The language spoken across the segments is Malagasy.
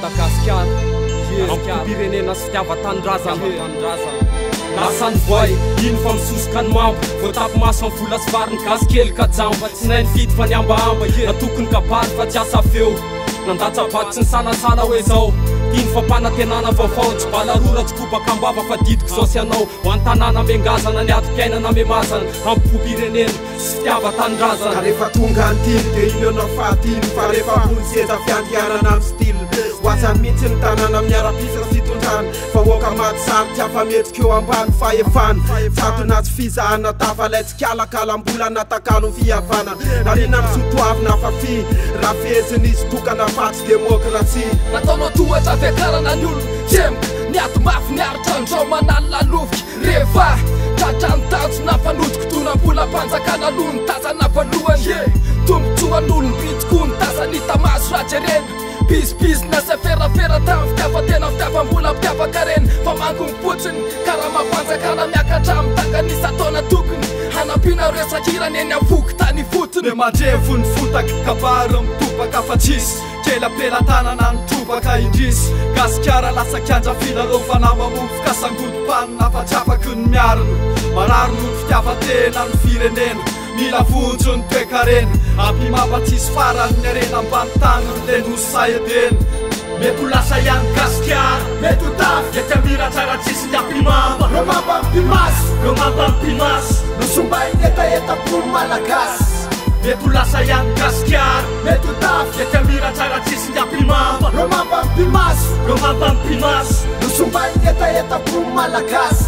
Madagasikara ampirenena sy fitiava-tanindrazana lasany voay ino fa misosoka ny mambo voatapy maso amin'ny vola sy variny gasy kely ka jamba tsy nay nifidy fa niambahamba natokony kabary fa tsy asa feo nandatsabady tsy ny salasala hoe zao ino fampanantenana vaovao tsy balarora tsy kobaka ambava fa didiko zao sy anao ho any tanàna mengazana ny adi-piainana memazana ampipirenena sy fitiava-tanindrazana ka rehefa tonga antiny dia ino anao fahatiny fa rehefa monseza fiandianana amin'ny style oatsany mihitsy ny tanàna miara-pisa sy tondrany fa oka maty sary ty afametsikeo ambany fahefany fatona tsy fizahana tavalay tsy kialakalam-bola natakalo fihavana narina misotoavina fa fi raha fezin'izy tokana fatsy demokrasia nataonao tohatra fiakarana ny olo tsemka ny ady mafy niaritra andrao manalo laloviky rehefa tratra ny tanjo nafanodiko tonam-bola mpanjakana aloha ny tazana valohany tombotsoan'olo ny bitoko ny tazany tamaso rajerena bizibizina sy ferafera tamy fitiavatena fitiavam-bola mpitiavaka reny fa manko mipotsiny karaha mampanjakana miakatra mitanganisa taona tokony hanampiana resakirany eny avoky tany fotony mandrevo ny fotaky kabary mitobaka fa tsisy kely ampelantanana ny trobaka indrisy gasikara lasa kianja filalovana mamovoka sangodim-panina fa tsy afaky ny miarina mararo no ny fitiavatena ny firenena mila vonjo ny toekarena ampimambatsisy farany ny arena ambany tany le nosayedena mety ho lasa ihany gasikara mety ho tafy dia tiamira tsara tsisy ny ampimamba reo mamba mpimaso reo mamba mpimaso nosomba inetaetapo malagasy mety ho lasa ihany gasikara mety ho tafy dia tiamira tsara tsisy ny ampimamba reo mamba mpimaso reo mamba mpimaso nosomba inetaetapo malagasy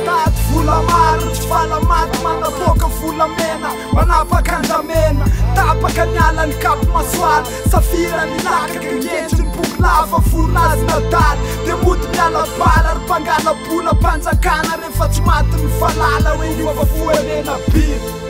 tady vola maro tsy falamaty manaboaka volamena manapaka andramena tapaka ny ala ny kapy masoala safira ny lakaka ngendry ny boky lava vonazy nadaly dia mody miala bala ry mpangala bola mpanjakana rehefa tsy maty ny falala hoe iova voanena biry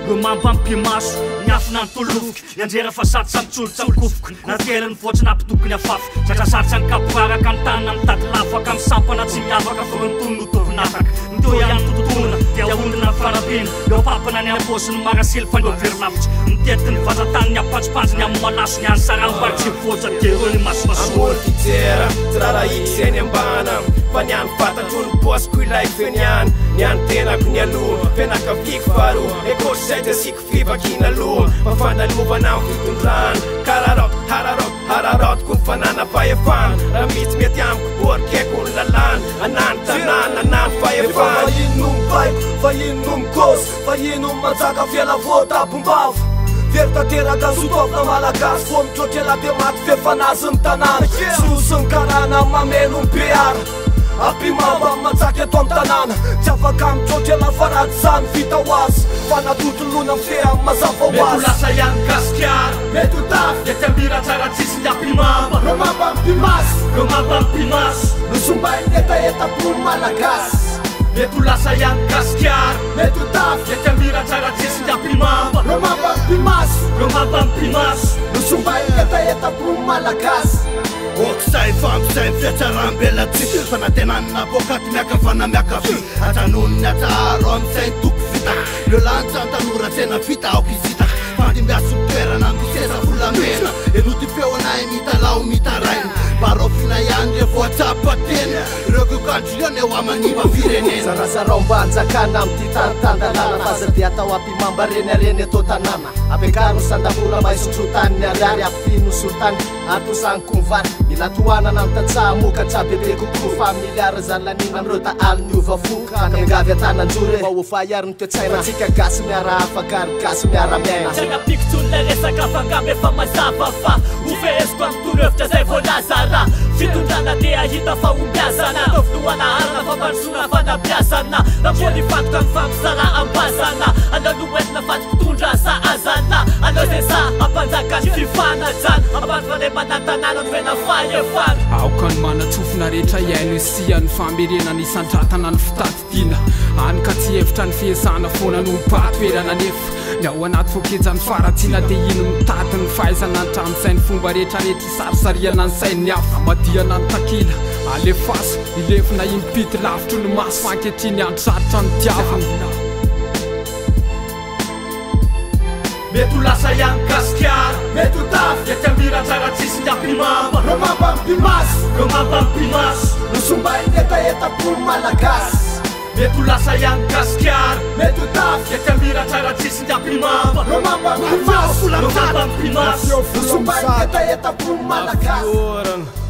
reo mampampimaso ny afina ny tolovoky nianjera fa saty samitsolotra mikofoky natela ny voatsy nampitokony afafy satrasarotra ny kapoaraka ny tanina mitady lafaka misampana tsy miavaka fa nytony no tokonataka niteo ihany tototonana dia ondina ny farapena eo papana ny aposy ny marasely fa ndeo verilavitra mitety ny vazatany ny ampatsipanjy ny amin'ny malaso ny any sarambarry tsy voatra dia reo ny masomasoa tijera tsy rara ikiseny ambana fa ny any fatatro ny posiko ilay feniany ny any tenako ny aloha fianakaviko faroa ekosy zay ty asiko fivakina aloha fa fandalovana ny fitondrana kararot hararotiko ny fanana fahefana raha mitsy mety amiko borikeko ny lalàna anany tanàna anany fahefana fa ino no mibaiko fa ino no mikosy fa ino no manjaka fiala voatabombavo veritateraka zotovina malagasy fo mitrotrela dia maty fefanazy ny tanàna sosy ny karana mamelo ny beara ampimamba manjaky eto amin'ny tanàna tsy afaka mitrotrela faraty zany vita ho azy fa natotolona ny fea mazava ho mety ho azy lasa ihany gasikara mety ho tafy dia tiamira tsara tsisy ny ampimamba reo mamba mpimaso reo mamba mpimaso nosomba inetaetapo malagasy mety ho lasa ihany gasikara mety ho tafy dia tiamira tsara tsisy ny ampimamba reo mamba mpimaso reo mamba mpimaso nosomba inetaetapo malagasy okisay fampisay fiatsaram-belatsy fanatenanina bokaty miakavana miakavy atanony ny ataharo am'izay toko vita leo lanitra tanora tsena vita aoko izita fandimbiaso toerana miseza volamena enoty feonay mitalao mitaraina barofina ihany re voatsapatena ireo kokandrion eo amaniva firenena zarazarao mbanjakana amty tanitandalana fazadia atao ampimamba renyreny atao tanàna apekaro sandabola maisotro-tany ny ariary afino solotany atosanyko mivary mila toanana mitatsaha mokatra bebe kokoa fa miliara zalanina amreo ta aly ny ovafoka angavy atananjore mba ho fahaiary ny toetsaina tsika gasy miara afakary gasy miara miaina Tsanapikitsonle resaka fangambe fa mazava fa ufesiko amin'ny torohevitra zay voalazara fitondrana dia hita fa ombiazana tofinoana arina fa manosona fanabiazana ramboly fatoka ny fampisara ambazana anao no entina fatokitondra sa azana anao zay sa ampanjaka ny fifanajana ambany fane manantanana novena fahefana aokany manatsofina rehetra iaino isian'ny famerenany isantratana ny fitatidiana any ka tsy hevitra ny fiasana foana no mpatoerana nefa ny ao anaty fokejany faratsiana dia ino mitaty ny fahaizana ny tramosainy fomba rehetrarehetra isarisariana ny sainy hafa madiana ny takila alefaso ilefina impity lavitro ny maso fankehitriny andro sarotra ny tiavana mety ho lasa ihany gasikara mety ho tafy Yatiambira tsara tsisy ny ampimamba reo mampampimaso reo mampampimaso no somba etaetapo malagasy mety ho lasa ihany gasikara mety ho tafy Yatiambira tsara tsisy ny ampimamba reo mampampimaso reo mampampimaso no somba etaetapo malagasy